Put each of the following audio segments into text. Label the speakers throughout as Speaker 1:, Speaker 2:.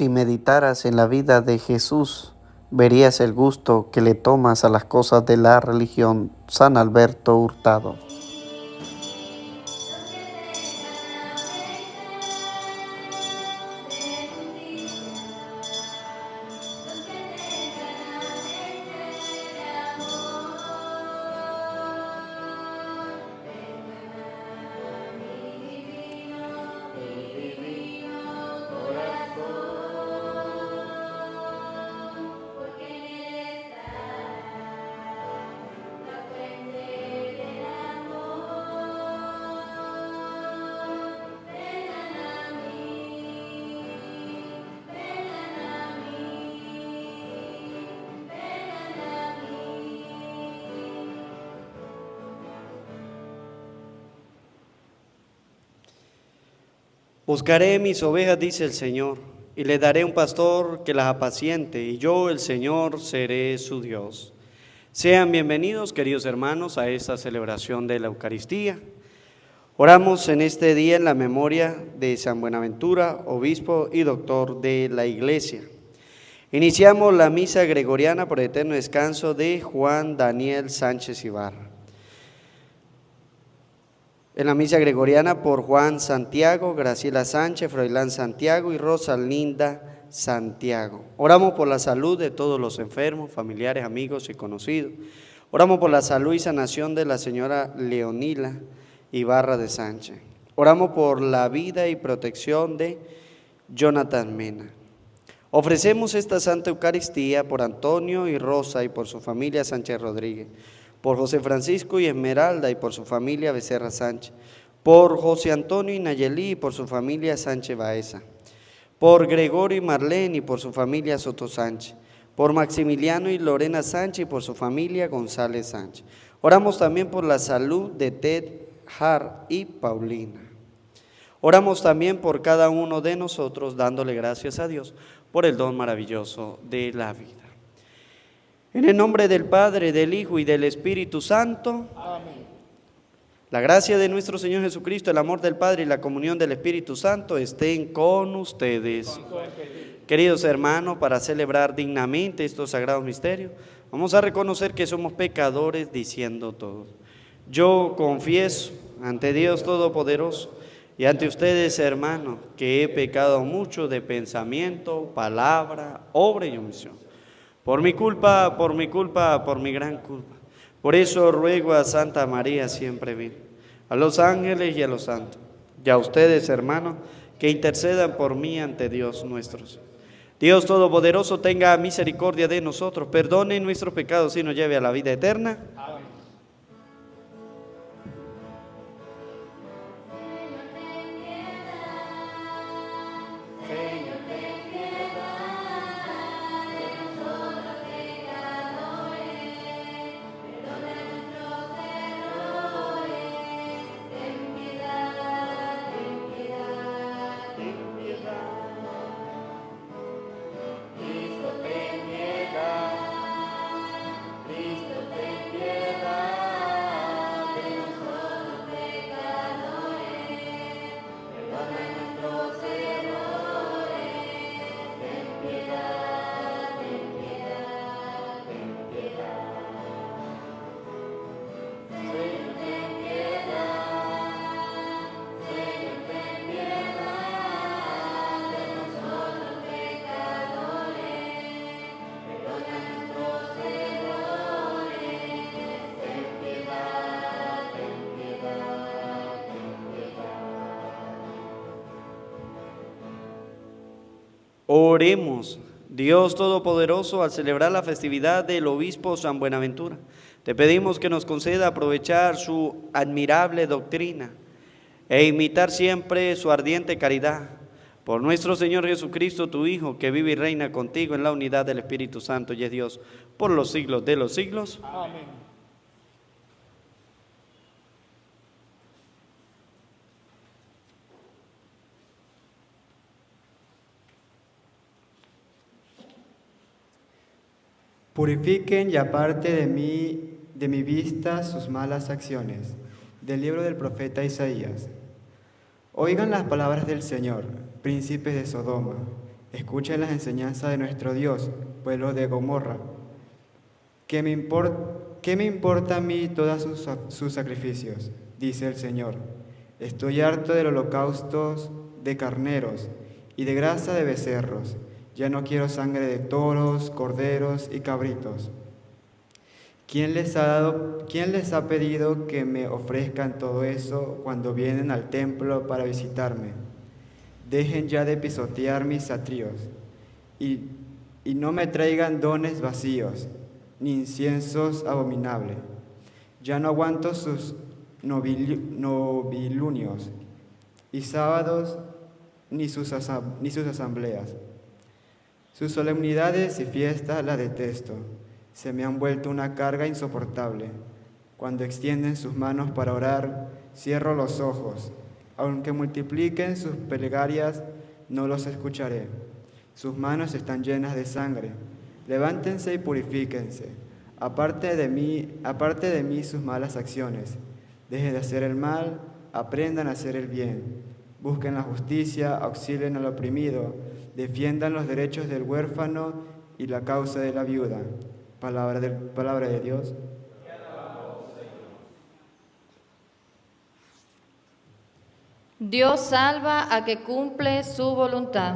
Speaker 1: Si meditaras en la vida de Jesús, verías el gusto que le tomas a las cosas de la religión. San Alberto Hurtado.
Speaker 2: Buscaré mis ovejas, dice el Señor, y le daré un pastor que las apaciente, y yo, el Señor, seré su Dios. Sean bienvenidos, queridos hermanos, a esta celebración de la Eucaristía. Oramos en este día en la memoria de San Buenaventura, obispo y doctor de la Iglesia. Iniciamos la misa gregoriana por eterno descanso de Juan Daniel Sánchez Ibarra. En la misa gregoriana por Juan Santiago, Graciela Sánchez, Froilán Santiago y Rosalinda Santiago. Oramos por la salud de todos los enfermos, familiares, amigos y conocidos. Oramos por la salud y sanación de la señora Leonila Ibarra de Sánchez. Oramos por la vida y protección de Jonathan Mena. Ofrecemos esta Santa Eucaristía por Antonio y Rosa y por su familia Sánchez Rodríguez, por José Francisco y Esmeralda y por su familia Becerra Sánchez, por José Antonio y Nayeli y por su familia Sánchez Baeza, por Gregorio y Marlene y por su familia Soto Sánchez, por Maximiliano y Lorena Sánchez y por su familia González Sánchez. Oramos también por la salud de Ted, Har y Paulina. Oramos también por cada uno de nosotros, dándole gracias a Dios por el don maravilloso de la vida. En el nombre del Padre, del Hijo y del Espíritu Santo. Amén. La gracia de nuestro Señor Jesucristo, el amor del Padre y la comunión del Espíritu Santo estén con ustedes. Queridos hermanos, para celebrar dignamente estos sagrados misterios, vamos a reconocer que somos pecadores diciendo todos: yo confieso ante Dios Todopoderoso y ante ustedes, hermanos, que he pecado mucho de pensamiento, palabra, obra y omisión. Por mi culpa, por mi gran culpa. Por eso ruego a Santa María siempre Virgen, a los ángeles y a los santos, y a ustedes, hermanos, que intercedan por mí ante Dios nuestro Señor. Dios Todopoderoso tenga misericordia de nosotros, perdone nuestros pecados y nos lleve a la vida eterna. Amén. Oremos. Dios Todopoderoso, al celebrar la festividad del obispo San Buenaventura, te pedimos que nos conceda aprovechar su admirable doctrina e imitar siempre su ardiente caridad. Por nuestro Señor Jesucristo, tu Hijo, que vive y reina contigo en la unidad del Espíritu Santo y es Dios por los siglos de los siglos. Amén.
Speaker 3: Purifiquen y aparte de mi vista sus malas acciones. Del libro del profeta Isaías. Oigan las palabras del Señor, príncipes de Sodoma, Escuchen las enseñanzas de nuestro Dios, pueblo de Gomorra. ¿Qué me importa a mí todos sus sacrificios? Dice el Señor. Estoy harto de holocaustos de carneros y de grasa de becerros. Ya no quiero sangre de toros, corderos y cabritos. ¿Quién les ha pedido que me ofrezcan todo eso cuando vienen al templo para visitarme? Dejen ya de pisotear mis atrios y no me traigan dones vacíos, ni inciensos abominables. Ya no aguanto sus novilunios y sábados ni sus asambleas. Sus solemnidades y fiestas las detesto. Se me han vuelto una carga insoportable. Cuando extienden sus manos para orar, cierro los ojos. Aunque multipliquen sus plegarias, no los escucharé. Sus manos están llenas de sangre. Levántense y purifíquense. Aparte de mí sus malas acciones. Dejen de hacer el mal, aprendan a hacer el bien. Busquen la justicia, auxilien al oprimido, defiendan los derechos del huérfano y la causa de la viuda. Palabra de Dios.
Speaker 4: Dios salva a que cumple su voluntad.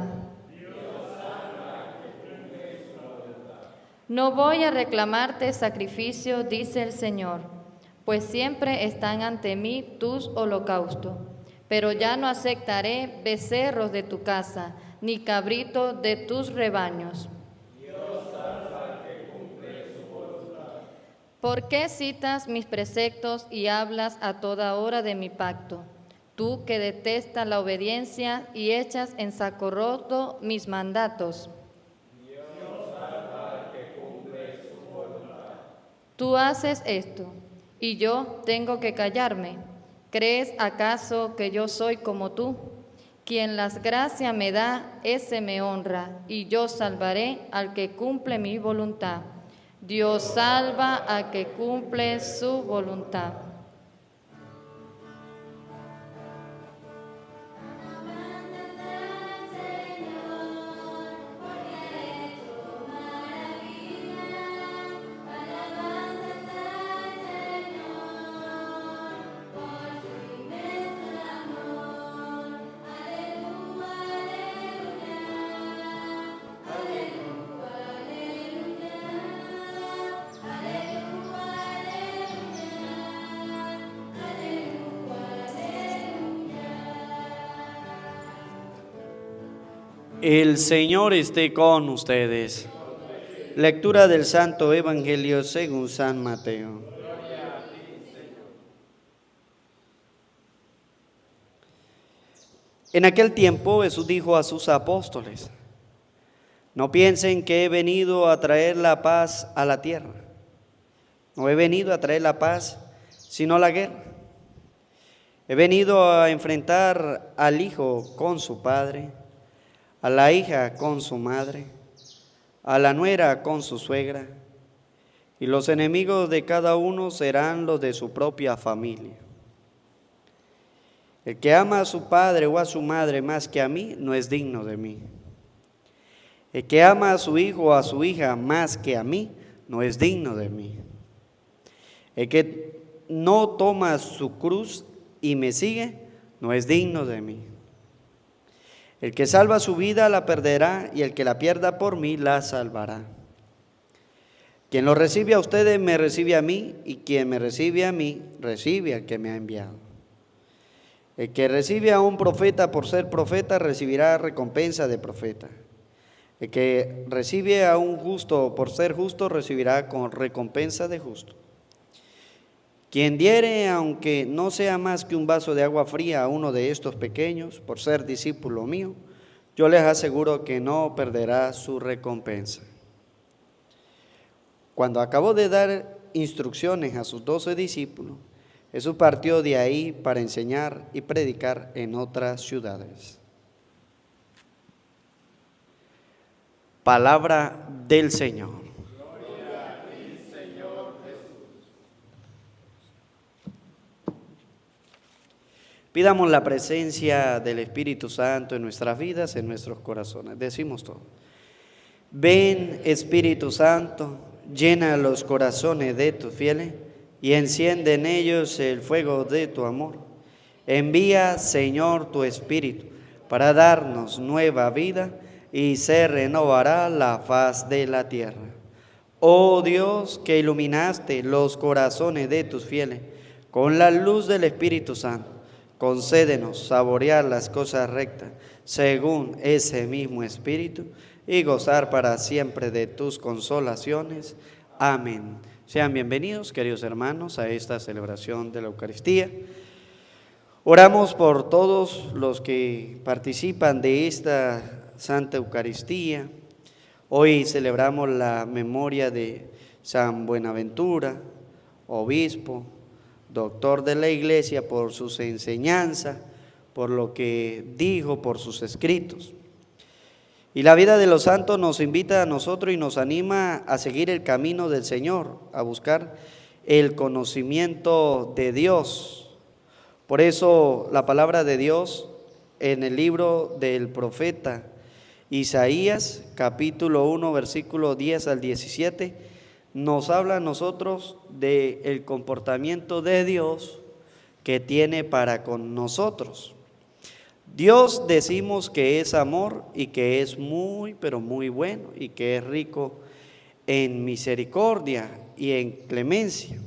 Speaker 4: No voy a reclamarte sacrificio, dice el Señor, pues siempre están ante mí tus holocaustos. Pero ya no aceptaré becerros de tu casa, ni cabritos de tus rebaños.
Speaker 5: Dios salva que cumple su voluntad.
Speaker 4: ¿Por qué citas mis preceptos y hablas a toda hora de mi pacto? Tú que detestas la obediencia y echas en saco roto mis mandatos.
Speaker 5: Dios salva que cumple su voluntad.
Speaker 4: Tú haces esto, y yo tengo que callarme. ¿Crees acaso que yo soy como tú? Quien las gracias me da, ese me honra, y yo salvaré al que cumple mi voluntad. Dios salva a que cumple su voluntad.
Speaker 2: El Señor esté con ustedes. Lectura del Santo Evangelio según San Mateo. En aquel tiempo Jesús dijo a sus apóstoles: no piensen que he venido a traer la paz a la tierra. No he venido a traer la paz, sino la guerra. He venido a enfrentar al hijo con su padre, a la hija con su madre, a la nuera con su suegra, y los enemigos de cada uno serán los de su propia familia. El que ama a su padre o a su madre más que a mí, no es digno de mí. El que ama a su hijo o a su hija más que a mí, no es digno de mí. El que no toma su cruz y me sigue, no es digno de mí. El que salva su vida la perderá, y el que la pierda por mí la salvará. Quien lo recibe a ustedes me recibe a mí, y quien me recibe a mí recibe al que me ha enviado. El que recibe a un profeta por ser profeta recibirá recompensa de profeta. El que recibe a un justo por ser justo recibirá con recompensa de justo. Quien diere, aunque no sea más que un vaso de agua fría a uno de estos pequeños, por ser discípulo mío, yo les aseguro que no perderá su recompensa. Cuando acabó de dar instrucciones a sus 12 discípulos, Jesús partió de ahí para enseñar y predicar en otras ciudades. Palabra del Señor. Pidamos la presencia del Espíritu Santo en nuestras vidas, en nuestros corazones. Decimos todo. Ven, Espíritu Santo, llena los corazones de tus fieles y enciende en ellos el fuego de tu amor. Envía, Señor, tu Espíritu para darnos nueva vida y se renovará la faz de la tierra. Oh Dios, que iluminaste los corazones de tus fieles con la luz del Espíritu Santo, concédenos saborear las cosas rectas según ese mismo Espíritu y gozar para siempre de tus consolaciones. Amén. Sean bienvenidos, queridos hermanos, a esta celebración de la Eucaristía. Oramos por todos los que participan de esta Santa Eucaristía. Hoy celebramos la memoria de San Buenaventura, obispo, doctor de la Iglesia, por sus enseñanzas, por lo que dijo, por sus escritos. Y la vida de los santos nos invita a nosotros y nos anima a seguir el camino del Señor, a buscar el conocimiento de Dios. Por eso la palabra de Dios en el libro del profeta Isaías, capítulo 1, versículo 10 al 17, nos habla a nosotros del comportamiento de Dios que tiene para con nosotros. Dios decimos que es amor y que es muy, pero muy bueno y que es rico en misericordia y en clemencia.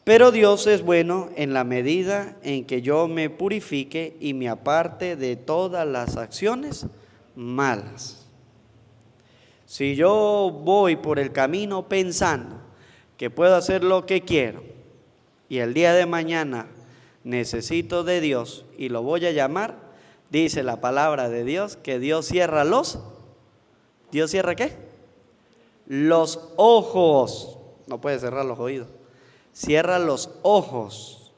Speaker 2: Pero Dios es bueno en la medida en que yo me purifique y me aparte de todas las acciones malas. Si yo voy por el camino pensando que puedo hacer lo que quiero y el día de mañana necesito de Dios y lo voy a llamar, dice la palabra de Dios que Dios cierra ¿Dios cierra qué? Los ojos. No puede cerrar los oídos. Cierra los ojos.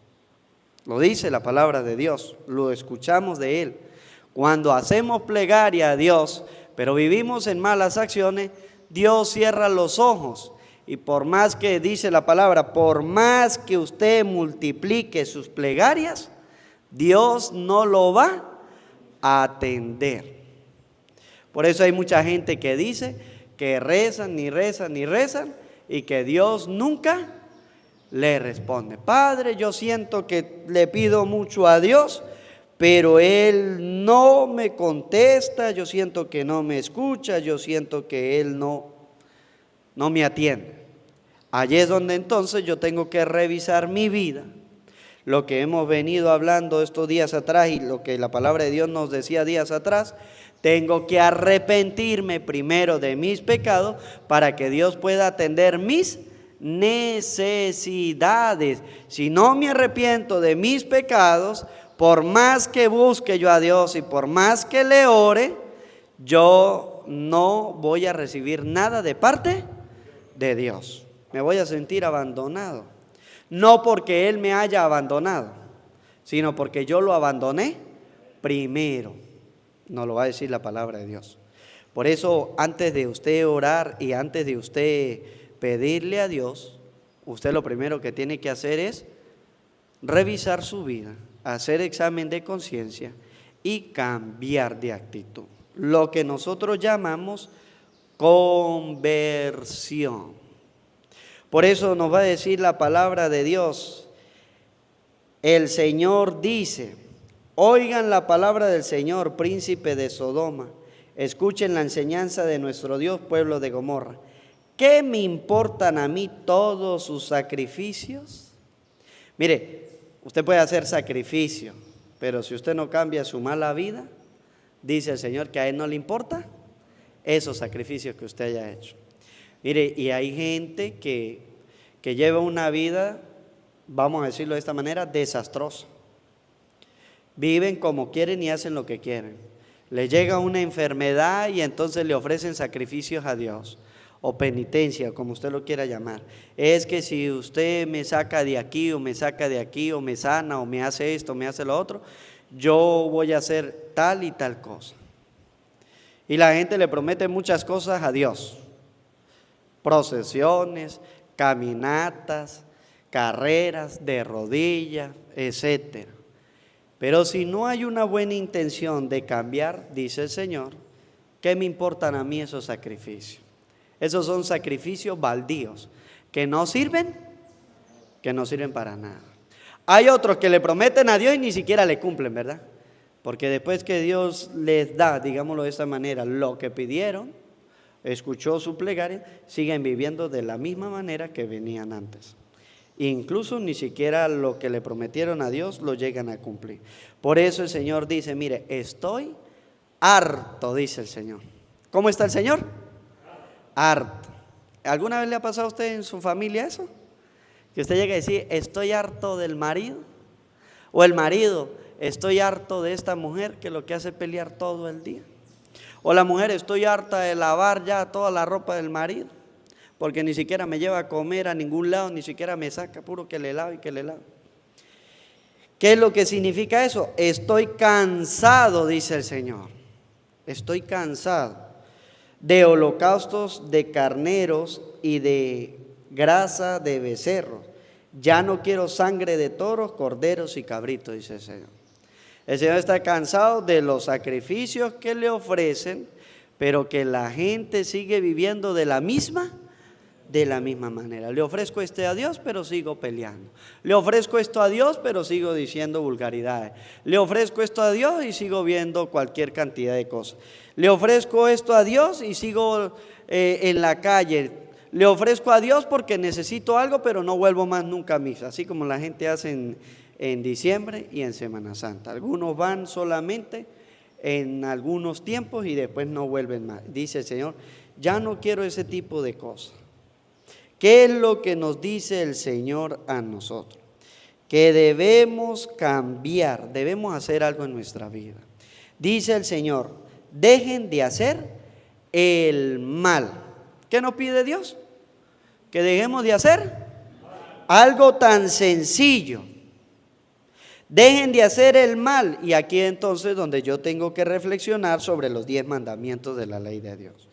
Speaker 2: Lo dice la palabra de Dios, lo escuchamos de Él. Cuando hacemos plegaria a Dios, pero vivimos en malas acciones, Dios cierra los ojos. Y por más que dice la palabra, por más que usted multiplique sus plegarias, Dios no lo va a atender. Por eso hay mucha gente que dice que rezan, ni rezan, ni rezan, y que Dios nunca le responde. Padre, yo siento que le pido mucho a Dios, pero Él no me contesta, yo siento que no me escucha, yo siento que Él no me atiende. Allí es donde entonces yo tengo que revisar mi vida, lo que hemos venido hablando estos días atrás y lo que la palabra de Dios nos decía días atrás. Tengo que arrepentirme primero de mis pecados para que Dios pueda atender mis necesidades. Si no me arrepiento de mis pecados, por más que busque yo a Dios y por más que le ore, yo no voy a recibir nada de parte de Dios. Me voy a sentir abandonado. No porque Él me haya abandonado, sino porque yo lo abandoné primero. Nos lo va a decir la palabra de Dios. Por eso, antes de usted orar y antes de usted pedirle a Dios, usted lo primero que tiene que hacer es revisar su vida, hacer examen de conciencia y cambiar de actitud. Lo que nosotros llamamos conversión. Por eso nos va a decir la palabra de Dios. El Señor dice: oigan la palabra del Señor, príncipe de Sodoma. Escuchen la enseñanza de nuestro Dios, pueblo de Gomorra. ¿Qué me importan a mí todos sus sacrificios? Mire, usted puede hacer sacrificio, pero si usted no cambia su mala vida, dice el Señor que a Él no le importa esos sacrificios que usted haya hecho. Mire, y hay gente que lleva una vida, vamos a decirlo de esta manera, desastrosa. Viven como quieren y hacen lo que quieren. Le llega una enfermedad y entonces le ofrecen sacrificios a Dios, o penitencia, como usted lo quiera llamar. Es que si usted me saca de aquí, o me saca de aquí, o me sana, o me hace esto, o me hace lo otro, yo voy a hacer tal y tal cosa. Y la gente le promete muchas cosas a Dios. Procesiones, caminatas, carreras de rodillas, etcétera. Pero si no hay una buena intención de cambiar, dice el Señor, ¿qué me importan a mí esos sacrificios? Esos son sacrificios baldíos, que no sirven para nada. Hay otros que le prometen a Dios y ni siquiera le cumplen, ¿verdad? Porque después que Dios les da, digámoslo de esta manera, lo que pidieron, escuchó su plegaria, siguen viviendo de la misma manera que venían antes. Incluso ni siquiera lo que le prometieron a Dios lo llegan a cumplir. Por eso el Señor dice, mire, estoy harto, dice el Señor. ¿Cómo está el Señor? Harto. ¿Alguna vez le ha pasado a usted en su familia eso? Que usted llega a decir, estoy harto del marido. O el marido, estoy harto de esta mujer que lo que hace es pelear todo el día. O la mujer, estoy harta de lavar ya toda la ropa del marido, porque ni siquiera me lleva a comer a ningún lado, ni siquiera me saca, puro que le lave y que le lave. ¿Qué es lo que significa eso? Estoy cansado, dice el Señor. Estoy cansado de holocaustos de carneros y de grasa de becerros. Ya no quiero sangre de toros, corderos y cabritos, dice el Señor. El Señor está cansado de los sacrificios que le ofrecen, pero que la gente sigue viviendo de la misma manera. Le ofrezco esto a Dios, pero sigo peleando. Le ofrezco esto a Dios, pero sigo diciendo vulgaridades. Le ofrezco esto a Dios y sigo viendo cualquier cantidad de cosas. Le ofrezco esto a Dios y sigo en la calle. Le ofrezco a Dios porque necesito algo, pero no vuelvo más nunca a misa. Así como la gente hace en diciembre y en Semana Santa. Algunos van solamente en algunos tiempos y después no vuelven más. Dice el Señor, ya no quiero ese tipo de cosas. ¿Qué es lo que nos dice el Señor a nosotros? Que debemos cambiar, debemos hacer algo en nuestra vida. Dice el Señor, dejen de hacer el mal. ¿Qué nos pide Dios? Que dejemos de hacer algo tan sencillo. Dejen de hacer el mal. Y aquí entonces donde yo tengo que reflexionar sobre los 10 mandamientos de la ley de Dios.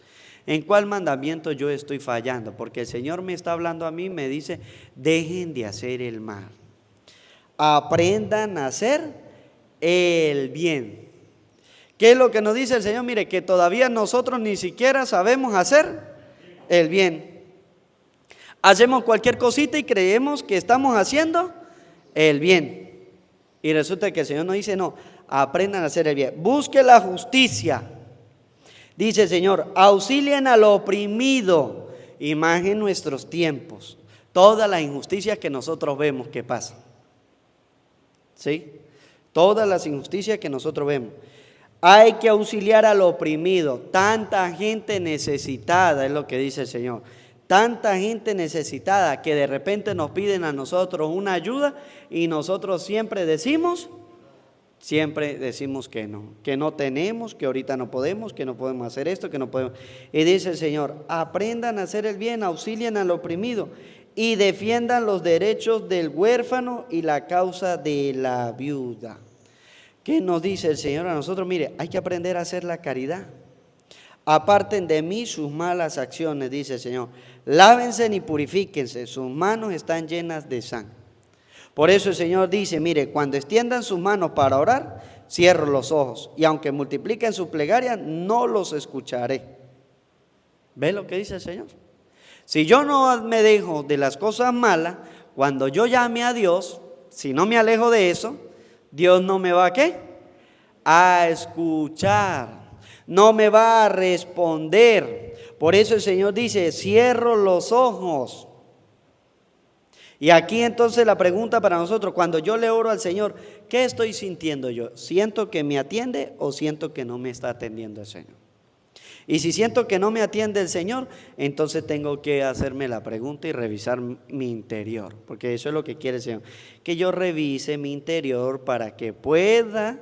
Speaker 2: ¿En cuál mandamiento yo estoy fallando? Porque el Señor me está hablando a mí, me dice, dejen de hacer el mal. Aprendan a hacer el bien. ¿Qué es lo que nos dice el Señor? Mire, que todavía nosotros ni siquiera sabemos hacer el bien. Hacemos cualquier cosita y creemos que estamos haciendo el bien. Y resulta que el Señor nos dice, no, aprendan a hacer el bien. Busque la justicia. Dice el Señor, auxilien al oprimido. Y más en nuestros tiempos, todas las injusticias que nosotros vemos que pasan. ¿Sí? Todas las injusticias que nosotros vemos. Hay que auxiliar al oprimido. Tanta gente necesitada, es lo que dice el Señor. Tanta gente necesitada que de repente nos piden a nosotros una ayuda y nosotros siempre decimos que no tenemos, que ahorita no podemos, que no podemos hacer esto, que no podemos. Y dice el Señor, aprendan a hacer el bien, auxilien al oprimido y defiendan los derechos del huérfano y la causa de la viuda. ¿Qué nos dice el Señor a nosotros? Mire, hay que aprender a hacer la caridad. Aparten de mí sus malas acciones, dice el Señor. Lávense y purifíquense, sus manos están llenas de sangre. Por eso el Señor dice, mire, cuando extiendan sus manos para orar, cierro los ojos. Y aunque multipliquen su plegaria, no los escucharé. ¿Ve lo que dice el Señor? Si yo no me dejo de las cosas malas, cuando yo llame a Dios, si no me alejo de eso, Dios no me va a ¿qué? A escuchar. No me va a responder. Por eso el Señor dice, cierro los ojos. Y aquí entonces la pregunta para nosotros, cuando yo le oro al Señor, ¿qué estoy sintiendo yo? ¿Siento que me atiende o siento que no me está atendiendo el Señor? Y si siento que no me atiende el Señor, entonces tengo que hacerme la pregunta y revisar mi interior, porque eso es lo que quiere el Señor, que yo revise mi interior para que pueda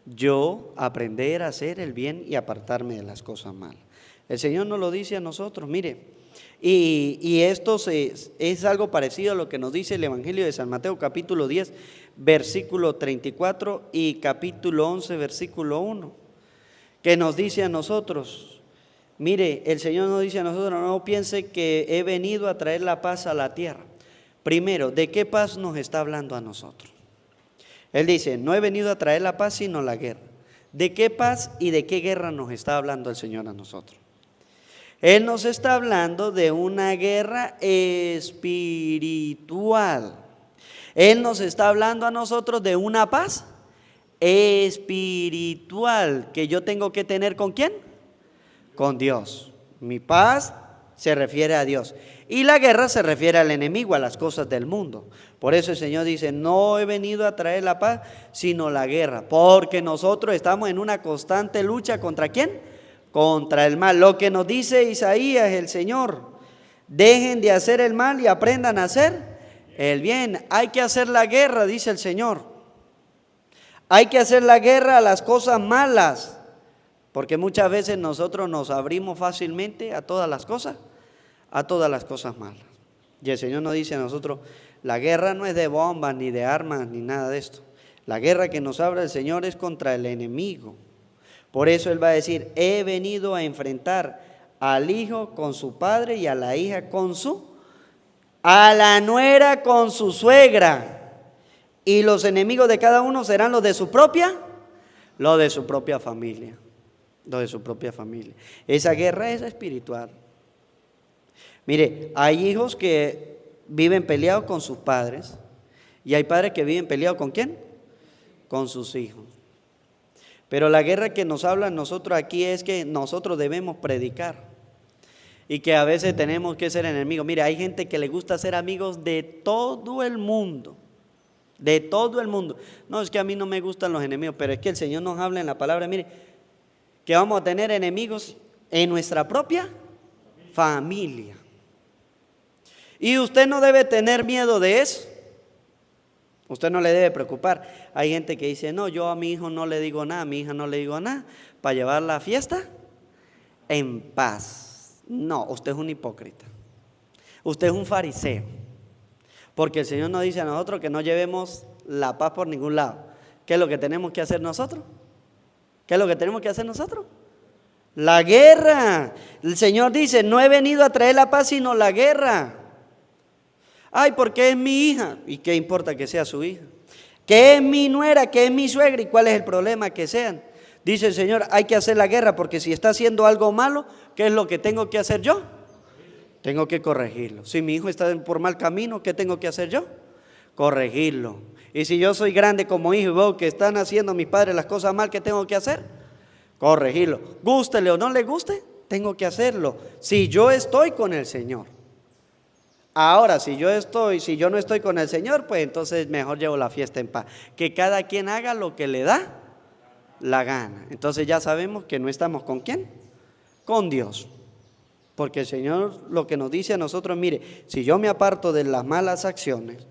Speaker 2: yo aprender a hacer el bien y apartarme de las cosas malas. El Señor nos lo dice a nosotros, mire. Y esto es algo parecido a lo que nos dice el Evangelio de San Mateo, capítulo 10, versículo 34 y capítulo 11, versículo 1, que nos dice a nosotros, mire, el Señor nos dice a nosotros, no piense que he venido a traer la paz a la tierra. Primero, ¿de qué paz nos está hablando a nosotros? Él dice, no he venido a traer la paz sino la guerra. ¿De qué paz y de qué guerra nos está hablando el Señor a nosotros? Él nos está hablando de una guerra espiritual. Él nos está hablando a nosotros de una paz espiritual que yo tengo que tener ¿con quién? Con Dios. Mi paz se refiere a Dios y la guerra se refiere al enemigo, a las cosas del mundo. Por eso el Señor dice, no he venido a traer la paz sino la guerra, porque nosotros estamos en una constante lucha ¿contra quién? Contra el mal. Lo que nos dice Isaías, el Señor, dejen de hacer el mal y aprendan a hacer el bien. Hay que hacer la guerra, dice el Señor. Hay que hacer la guerra a las cosas malas, porque muchas veces nosotros nos abrimos fácilmente a todas las cosas malas. Y el Señor nos dice a nosotros, la guerra no es de bombas, ni de armas, ni nada de esto. La guerra que nos habla el Señor es contra el enemigo. Por eso Él va a decir, he venido a enfrentar al hijo con su padre y a la hija a la nuera con su suegra. Y los enemigos de cada uno serán los de su propia familia. Los de su propia familia. Esa guerra es espiritual. Mire, hay hijos que viven peleados con sus padres y hay padres que viven peleados ¿con quién? Con sus hijos. Pero la guerra que nos habla nosotros aquí es que nosotros debemos predicar y que a veces tenemos que ser enemigos. Mire, hay gente que le gusta ser amigos de todo el mundo. De todo el mundo. No, es que a mí no me gustan los enemigos, pero es que el Señor nos habla en la palabra, mire, que vamos a tener enemigos en nuestra propia familia. Y usted no debe tener miedo de eso. Usted no le debe preocupar. Hay gente que dice, no, yo a mi hijo no le digo nada, a mi hija no le digo nada, para llevar la fiesta en paz. No, usted es un hipócrita. Usted es un fariseo. Porque el Señor nos dice a nosotros que no llevemos la paz por ningún lado. ¿Qué es lo que tenemos que hacer nosotros? ¿Qué es lo que tenemos que hacer nosotros? La guerra. El Señor dice, no he venido a traer la paz sino la guerra. Ay, porque es mi hija. ¿Y qué importa que sea su hija? ¿Qué es mi nuera? ¿Qué es mi suegra? ¿Y cuál es el problema que sean? Dice el Señor, hay que hacer la guerra porque si está haciendo algo malo, ¿qué es lo que tengo que hacer yo? Tengo que corregirlo. Si mi hijo está por mal camino, ¿qué tengo que hacer yo? Corregirlo. Y si yo soy grande como hijo y veo que están haciendo mis padres las cosas mal, ¿qué tengo que hacer? Corregirlo. Gústele o no le guste, tengo que hacerlo. Si yo estoy con el Señor. Ahora, si yo no estoy con el Señor, pues entonces mejor llevo la fiesta en paz. Que cada quien haga lo que le da la gana. Entonces ya sabemos que no estamos ¿con quién? Con Dios. Porque el Señor lo que nos dice a nosotros, mire, si yo me aparto de las malas acciones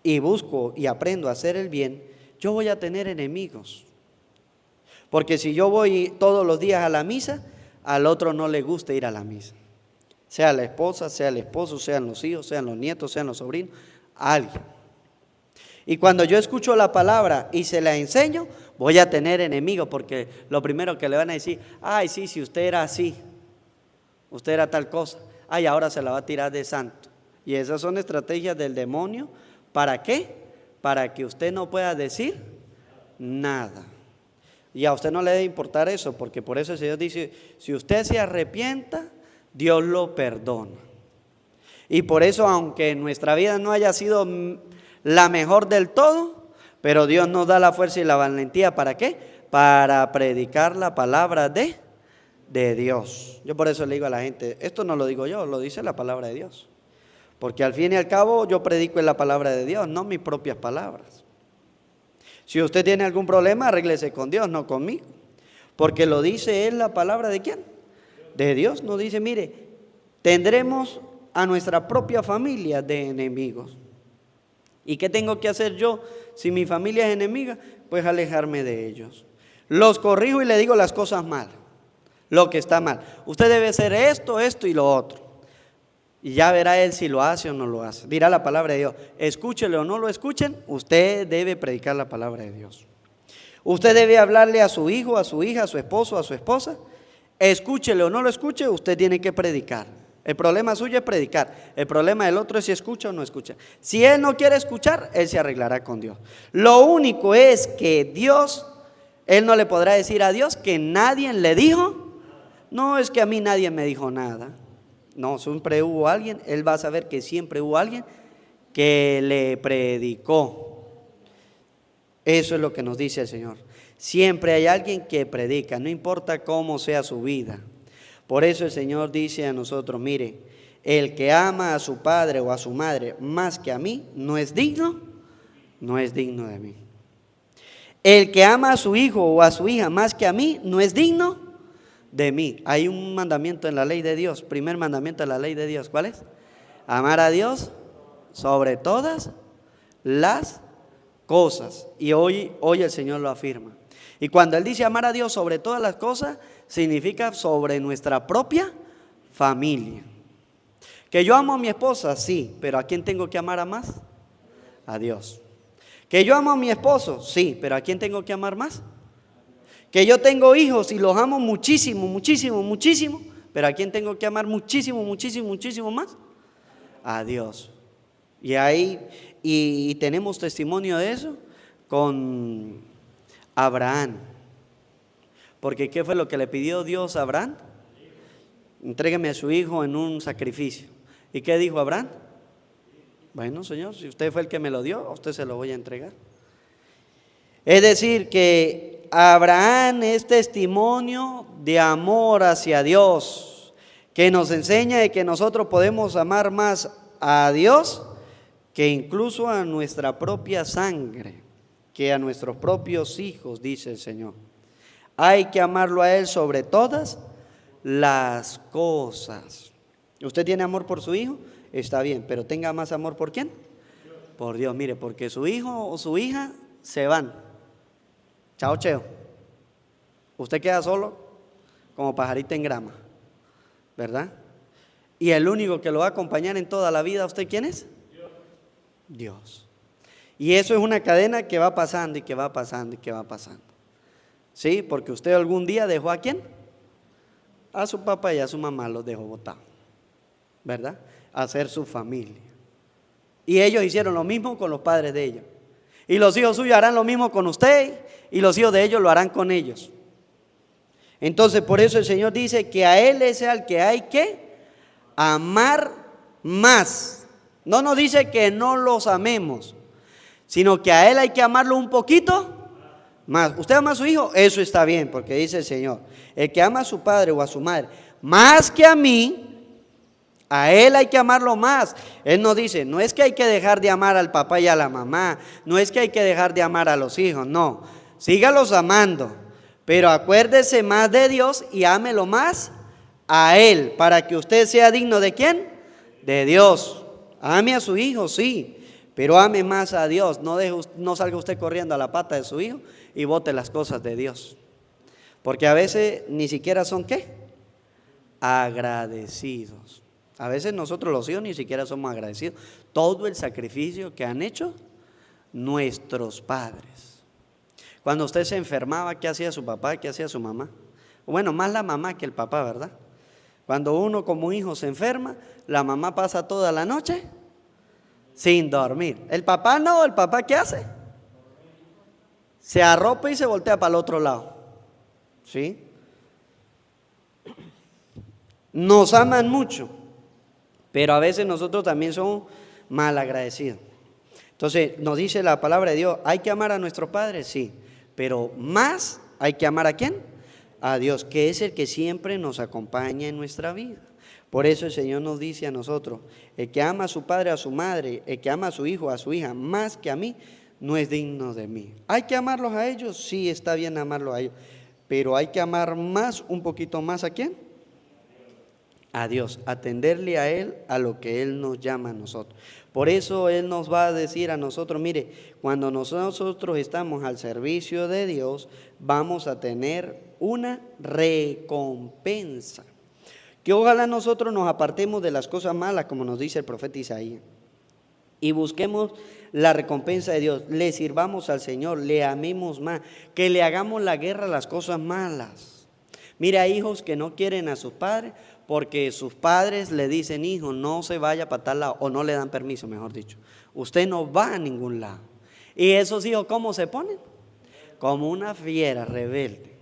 Speaker 2: y busco y aprendo a hacer el bien, yo voy a tener enemigos. Porque si yo voy todos los días a la misa, al otro no le gusta ir a la misa. Sea la esposa, sea el esposo, sean los hijos, sean los nietos, sean los sobrinos, alguien. Y cuando yo escucho la palabra y se la enseño, voy a tener enemigos, porque lo primero que le van a decir, ay, sí, si usted era así, usted era tal cosa, ay, ahora se la va a tirar de santo. Y esas son estrategias del demonio. ¿Para qué? Para que usted no pueda decir nada. Y a usted no le debe importar eso, porque por eso el Señor dice, si usted se arrepienta, Dios lo perdona. Y por eso, aunque nuestra vida no haya sido la mejor del todo, pero Dios nos da la fuerza y la valentía, ¿para qué? Para predicar la palabra de Dios. Yo por eso le digo a la gente, esto no lo digo yo, lo dice la palabra de Dios. Porque al fin y al cabo yo predico en la palabra de Dios, no mis propias palabras. Si usted tiene algún problema, arréglese con Dios, no conmigo. Porque lo dice Él la palabra de ¿quién? De Dios. Nos dice, mire, tendremos a nuestra propia familia de enemigos. ¿Y qué tengo que hacer yo si mi familia es enemiga? Pues alejarme de ellos. Los corrijo y le digo las cosas malas, lo que está mal. Usted debe hacer esto, esto y lo otro. Y ya verá él si lo hace o no lo hace. Dirá la palabra de Dios. Escúchele o no lo escuchen, usted debe predicar la palabra de Dios. Usted debe hablarle a su hijo, a su hija, a su esposo, a su esposa. Escúchele o no lo escuche, usted tiene que predicar. El problema suyo es predicar. El problema del otro es si escucha o no escucha. Si él no quiere escuchar, él se arreglará con Dios. Lo único es que Dios, él no le podrá decir a Dios que nadie le dijo. No, es que a mí nadie me dijo nada. No, siempre hubo alguien. Él va a saber que siempre hubo alguien que le predicó. Eso es lo que nos dice el Señor. Siempre hay alguien que predica, no importa cómo sea su vida. Por eso el Señor dice a nosotros, mire, el que ama a su padre o a su madre más que a mí, no es digno de mí. El que ama a su hijo o a su hija más que a mí, no es digno de mí. Hay un mandamiento en la ley de Dios, primer mandamiento de la ley de Dios, ¿cuál es? Amar a Dios sobre todas las cosas. Y hoy el Señor lo afirma. Y cuando Él dice amar a Dios sobre todas las cosas, significa sobre nuestra propia familia. Que yo amo a mi esposa, sí, pero ¿a quién tengo que amar a más? A Dios. Que yo amo a mi esposo, sí, pero ¿a quién tengo que amar más? Que yo tengo hijos y los amo muchísimo, muchísimo, muchísimo, pero ¿a quién tengo que amar muchísimo, muchísimo, muchísimo más? A Dios. Y ahí, y tenemos testimonio de eso con Abraham. Porque ¿qué fue lo que le pidió Dios a Abraham? Entrégueme a su hijo en un sacrificio. ¿Y qué dijo Abraham? Bueno, Señor, si usted fue el que me lo dio, a usted se lo voy a entregar. Es decir, que Abraham es testimonio de amor hacia Dios, que nos enseña de que nosotros podemos amar más a Dios que incluso a nuestra propia sangre, que a nuestros propios hijos, dice el Señor. Hay que amarlo a Él sobre todas las cosas. ¿Usted tiene amor por su hijo? Está bien, pero tenga más amor ¿por quién? Por Dios. Mire, porque su hijo o su hija se van. Chao, cheo. Usted queda solo como pajarita en grama, ¿verdad? Y el único que lo va a acompañar en toda la vida, ¿usted quién es? Dios. Y eso es una cadena que va pasando y que va pasando y que va pasando. ¿Sí? Porque usted algún día dejó ¿a quién? A su papá y a su mamá los dejó botados, ¿verdad? A ser su familia. Y ellos hicieron lo mismo con los padres de ellos. Y los hijos suyos harán lo mismo con usted y los hijos de ellos lo harán con ellos. Entonces por eso el Señor dice que a Él es al que hay que amar más. No nos dice que no los amemos, sino que a Él hay que amarlo un poquito más. ¿Usted ama a su hijo? Eso está bien, porque dice el Señor, el que ama a su padre o a su madre más que a mí, a Él hay que amarlo más. Él nos dice, no es que hay que dejar de amar al papá y a la mamá, no es que hay que dejar de amar a los hijos, no, sígalos amando, pero acuérdese más de Dios y ámelo más a Él, para que usted sea digno ¿de quién? De Dios. Ame a su hijo, sí, pero ame más a Dios. No salga usted corriendo a la pata de su hijo y bote las cosas de Dios, porque a veces ni siquiera son ¿qué? Agradecidos. A veces nosotros los hijos ni siquiera somos agradecidos. Todo el sacrificio que han hecho nuestros padres. Cuando usted se enfermaba, ¿qué hacía su papá? ¿Qué hacía su mamá? Bueno, más la mamá que el papá, ¿verdad? Cuando uno como hijo se enferma, la mamá pasa toda la noche sin dormir. El papá no, el papá ¿qué hace? Se arropa y se voltea para el otro lado. ¿Sí? Nos aman mucho, pero a veces nosotros también somos mal agradecidos. Entonces nos dice la palabra de Dios, ¿hay que amar a nuestros padres? Sí, pero más hay que amar ¿a quién? A Dios, que es el que siempre nos acompaña en nuestra vida. Por eso el Señor nos dice a nosotros, el que ama a su padre, a su madre, el que ama a su hijo, a su hija, más que a mí, no es digno de mí. ¿Hay que amarlos a ellos? Sí, está bien amarlos a ellos, pero hay que amar más, un poquito más ¿a quién? A Dios, atenderle a Él, a lo que Él nos llama a nosotros. Por eso Él nos va a decir a nosotros, mire, cuando nosotros estamos al servicio de Dios, vamos a tener una recompensa. Que ojalá nosotros nos apartemos de las cosas malas, como nos dice el profeta Isaías, y busquemos la recompensa de Dios, le sirvamos al Señor, le amemos más, que le hagamos la guerra a las cosas malas. Mira, hijos que no quieren a sus padres porque sus padres le dicen, hijo, no se vaya para tal lado, o no le dan permiso, mejor dicho. Usted no va a ningún lado. Y esos hijos, ¿cómo se ponen? Como una fiera rebelde.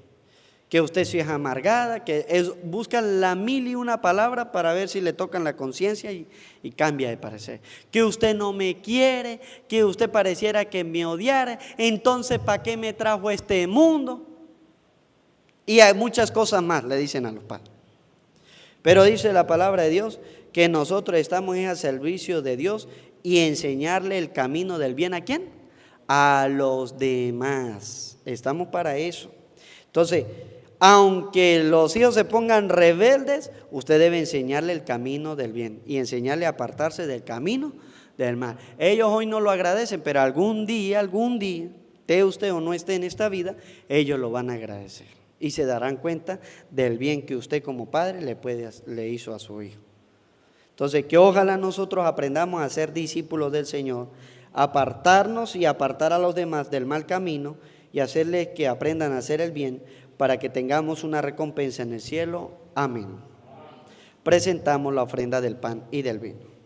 Speaker 2: Que usted sí es amargada, busca la mil y una palabra para ver si le tocan la conciencia y cambia de parecer. Que usted no me quiere, que usted pareciera que me odiara, entonces ¿para qué me trajo a este mundo? Y hay muchas cosas más, le dicen a los padres. Pero dice la palabra de Dios que nosotros estamos al servicio de Dios y enseñarle el camino del bien ¿a quién? A los demás. Estamos para eso. Entonces, aunque los hijos se pongan rebeldes, usted debe enseñarle el camino del bien y enseñarle a apartarse del camino del mal. Ellos hoy no lo agradecen, pero algún día, esté usted o no esté en esta vida, ellos lo van a agradecer y se darán cuenta del bien que usted como padre le hizo a su hijo. Entonces, que ojalá nosotros aprendamos a ser discípulos del Señor, apartarnos y apartar a los demás del mal camino y hacerles que aprendan a hacer el bien, para que tengamos una recompensa en el cielo. Amén. Presentamos la ofrenda del pan y del vino.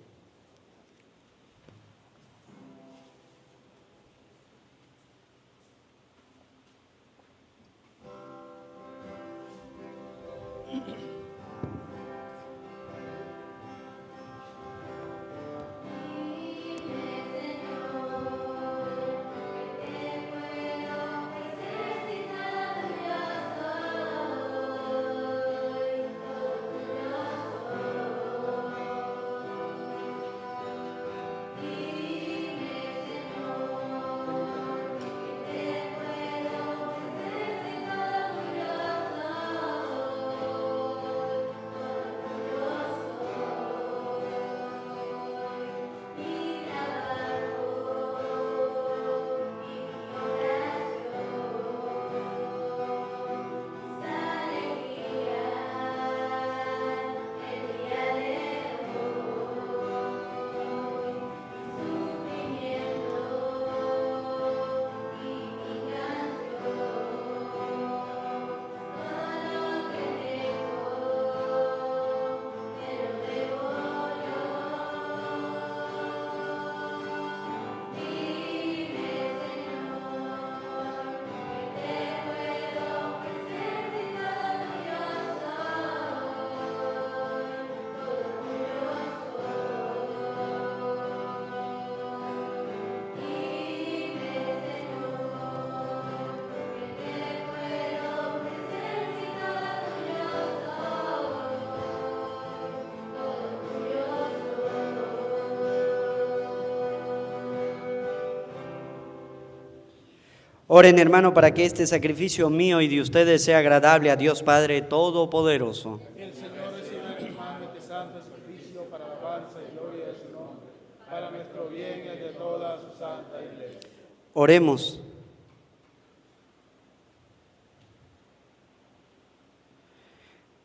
Speaker 2: Oren, hermano, para que este sacrificio mío y de ustedes sea agradable a Dios Padre Todopoderoso.
Speaker 5: Que el Señor reciba en hermano este santo sacrificio para alabanza y gloria de su nombre, para nuestro bien y el de toda su santa iglesia.
Speaker 2: Oremos.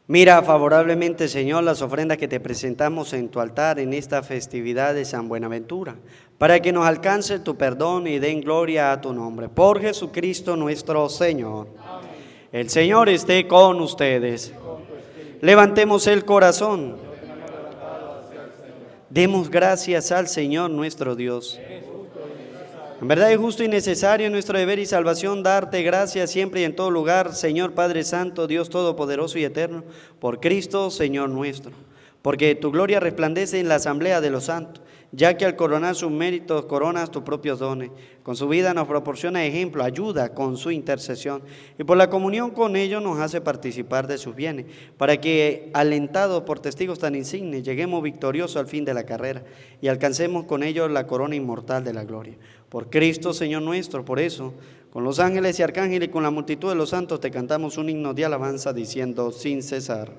Speaker 2: Mira favorablemente, Señor, las ofrendas que te presentamos en tu altar en esta festividad de San Buenaventura, para que nos alcance tu perdón y den gloria a tu nombre. Por Jesucristo nuestro Señor. Amén. El Señor esté con ustedes. Levantemos el corazón. Demos gracias al Señor nuestro Dios. En verdad es justo y necesario nuestro deber y salvación darte gracias siempre y en todo lugar, Señor Padre Santo, Dios Todopoderoso y Eterno, por Cristo, Señor nuestro. Porque tu gloria resplandece en la asamblea de los santos, ya que al coronar sus méritos coronas tus propios dones. Con su vida nos proporciona ejemplo, ayuda con su intercesión, y por la comunión con ellos nos hace participar de sus bienes, para que, alentados por testigos tan insignes, lleguemos victoriosos al fin de la carrera y alcancemos con ellos la corona inmortal de la gloria. Por Cristo, Señor nuestro, por eso, con los ángeles y arcángeles y con la multitud de los santos te cantamos un himno de alabanza diciendo sin cesar.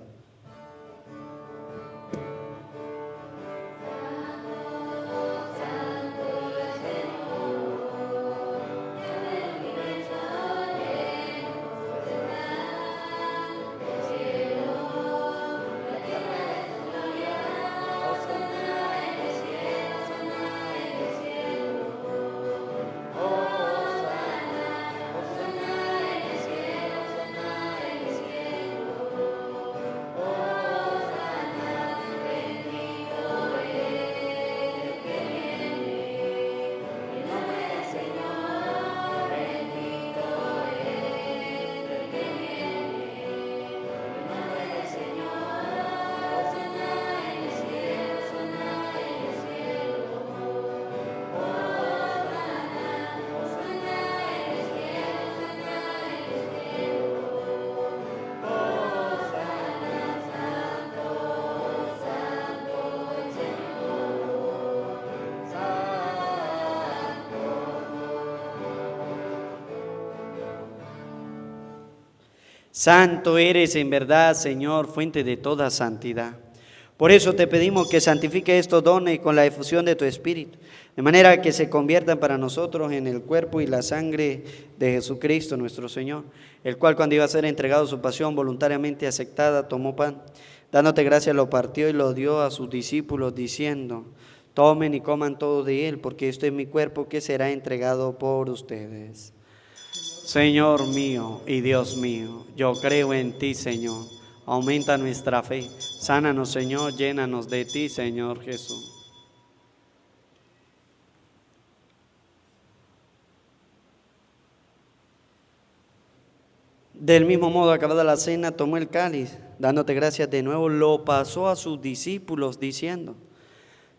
Speaker 2: Santo eres en verdad, Señor, fuente de toda santidad. Por eso te pedimos que santifique estos dones con la efusión de tu Espíritu, de manera que se conviertan para nosotros en el cuerpo y la sangre de Jesucristo nuestro Señor, el cual cuando iba a ser entregado su pasión voluntariamente aceptada, tomó pan, dándote gracia lo partió y lo dio a sus discípulos, diciendo: tomen y coman todo de él, porque esto es mi cuerpo que será entregado por ustedes. Señor mío y Dios mío, yo creo en ti, Señor. Aumenta nuestra fe. Sánanos, Señor, llénanos de ti, Señor Jesús. Del mismo modo, acabada la cena, tomó el cáliz, dándote gracias de nuevo, lo pasó a sus discípulos, diciendo: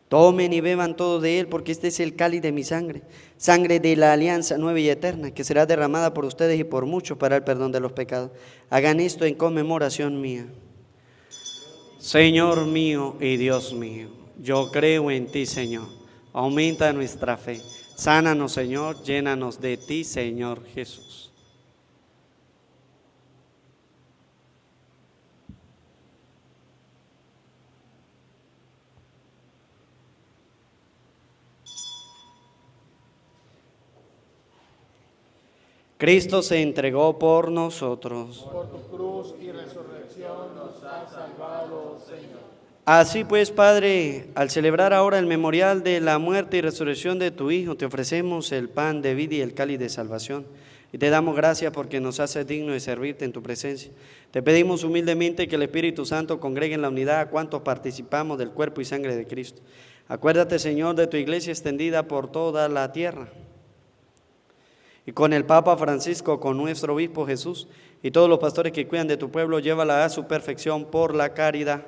Speaker 2: tomen y beban todo de él, porque este es el cáliz de mi sangre, sangre de la alianza nueva y eterna, que será derramada por ustedes y por muchos para el perdón de los pecados. Hagan esto en conmemoración mía. Señor mío y Dios mío, yo creo en ti, Señor. Aumenta nuestra fe. Sánanos, Señor, llénanos de ti, Señor Jesús. Cristo se entregó por nosotros.
Speaker 5: Por tu cruz y resurrección nos has salvado, Señor.
Speaker 2: Así pues, Padre, al celebrar ahora el memorial de la muerte y resurrección de tu Hijo, te ofrecemos el pan de vida y el cáliz de salvación. Y te damos gracias porque nos haces digno de servirte en tu presencia. Te pedimos humildemente que el Espíritu Santo congregue en la unidad a cuantos participamos del cuerpo y sangre de Cristo. Acuérdate, Señor, de tu iglesia extendida por toda la tierra. Y con el Papa Francisco, con nuestro obispo Jesús y todos los pastores que cuidan de tu pueblo, llévala a su perfección por la caridad.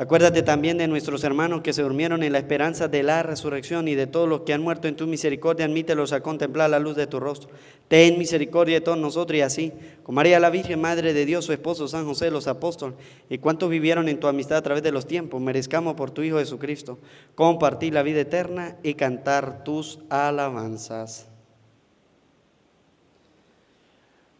Speaker 2: Acuérdate también de nuestros hermanos que se durmieron en la esperanza de la resurrección y de todos los que han muerto en tu misericordia, admítelos a contemplar la luz de tu rostro. Ten misericordia de todos nosotros y así, con María la Virgen, Madre de Dios, su esposo San José, los apóstoles y cuantos vivieron en tu amistad a través de los tiempos, merezcamos por tu Hijo Jesucristo compartir la vida eterna y cantar tus alabanzas.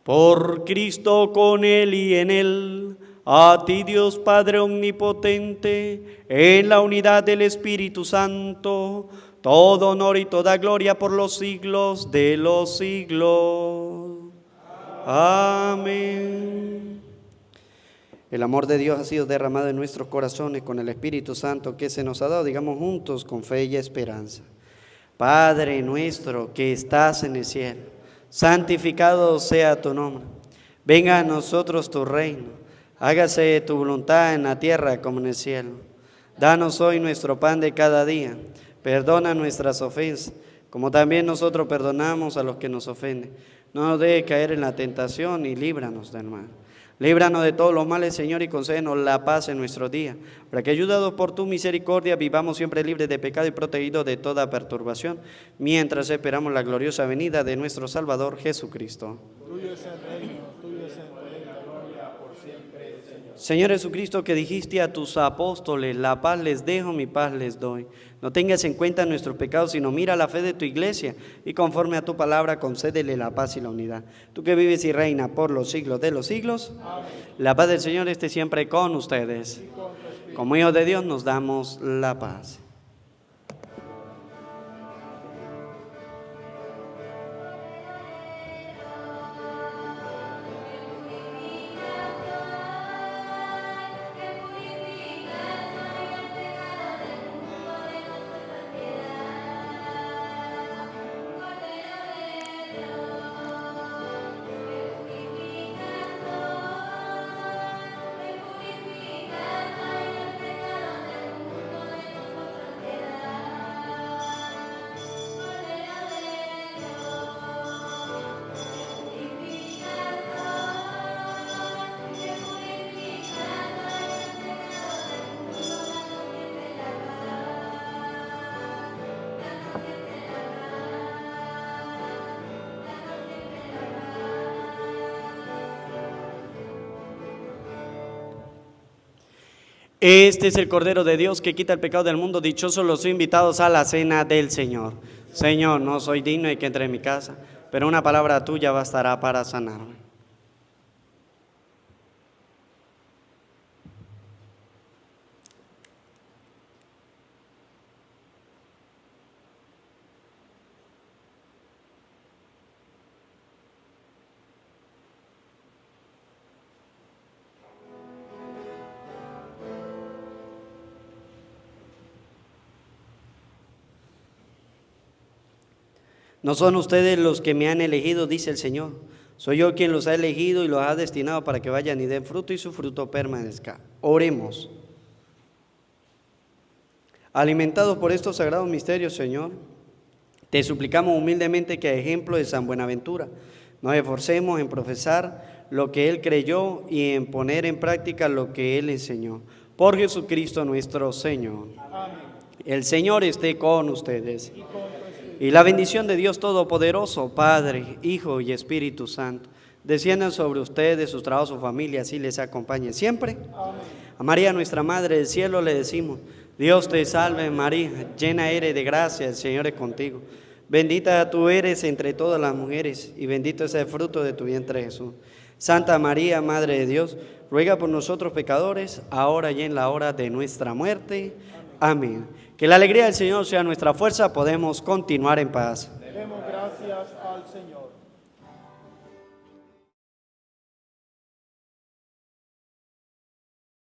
Speaker 2: Por Cristo, con Él y en Él, a ti Dios Padre omnipotente, en la unidad del Espíritu Santo, todo honor y toda gloria por los siglos de los siglos. Amén. El amor de Dios ha sido derramado en nuestros corazones con el Espíritu Santo que se nos ha dado, digamos juntos, con fe y esperanza. Padre nuestro que estás en el cielo, santificado sea tu nombre. Venga a nosotros tu reino. Hágase tu voluntad en la tierra como en el cielo. Danos hoy nuestro pan de cada día. Perdona nuestras ofensas, como también nosotros perdonamos a los que nos ofenden. No nos dejes caer en la tentación y líbranos del mal. Líbranos de todos los males, Señor, y concédenos la paz en nuestros días, para que, ayudados por tu misericordia, vivamos siempre libres de pecado y protegidos de toda perturbación, mientras esperamos la gloriosa venida de nuestro Salvador Jesucristo.
Speaker 5: Tuyo es el reino, tuyo es el poder y la gloria por siempre, Señor.
Speaker 2: Señor Jesucristo, que dijiste a tus apóstoles: la paz les dejo, mi paz les doy. No tengas en cuenta nuestros pecados, sino mira la fe de tu iglesia y conforme a tu palabra concédele la paz y la unidad. Tú que vives y reinas por los siglos de los siglos. Amén. La paz del Señor esté siempre con ustedes. Como hijos de Dios nos damos la paz. Este es el Cordero de Dios que quita el pecado del mundo. Dichosos los invitados a la cena del Señor. Señor, no soy digno de que entre en mi casa, pero una palabra tuya bastará para sanarme. No son ustedes los que me han elegido, dice el Señor. Soy yo quien los ha elegido y los ha destinado para que vayan y den fruto y su fruto permanezca. Oremos. Alimentados por estos sagrados misterios, Señor, te suplicamos humildemente que a ejemplo de San Buenaventura nos esforcemos en profesar lo que Él creyó y en poner en práctica lo que Él enseñó. Por Jesucristo nuestro Señor.
Speaker 5: Amén.
Speaker 2: El Señor esté con ustedes. Y la bendición de Dios Todopoderoso, Padre, Hijo y Espíritu Santo, desciendan sobre ustedes, sus trabajos, sus familias, y les acompañe siempre.
Speaker 5: Amén.
Speaker 2: A María, nuestra Madre del Cielo, le decimos: Dios te salve María, llena eres de gracia, el Señor es contigo. Bendita tú eres entre todas las mujeres, y bendito es el fruto de tu vientre Jesús. Santa María, Madre de Dios, ruega por nosotros pecadores, ahora y en la hora de nuestra muerte. Amén. Que la alegría del Señor sea nuestra fuerza, podemos continuar en paz.
Speaker 5: Demos gracias al Señor.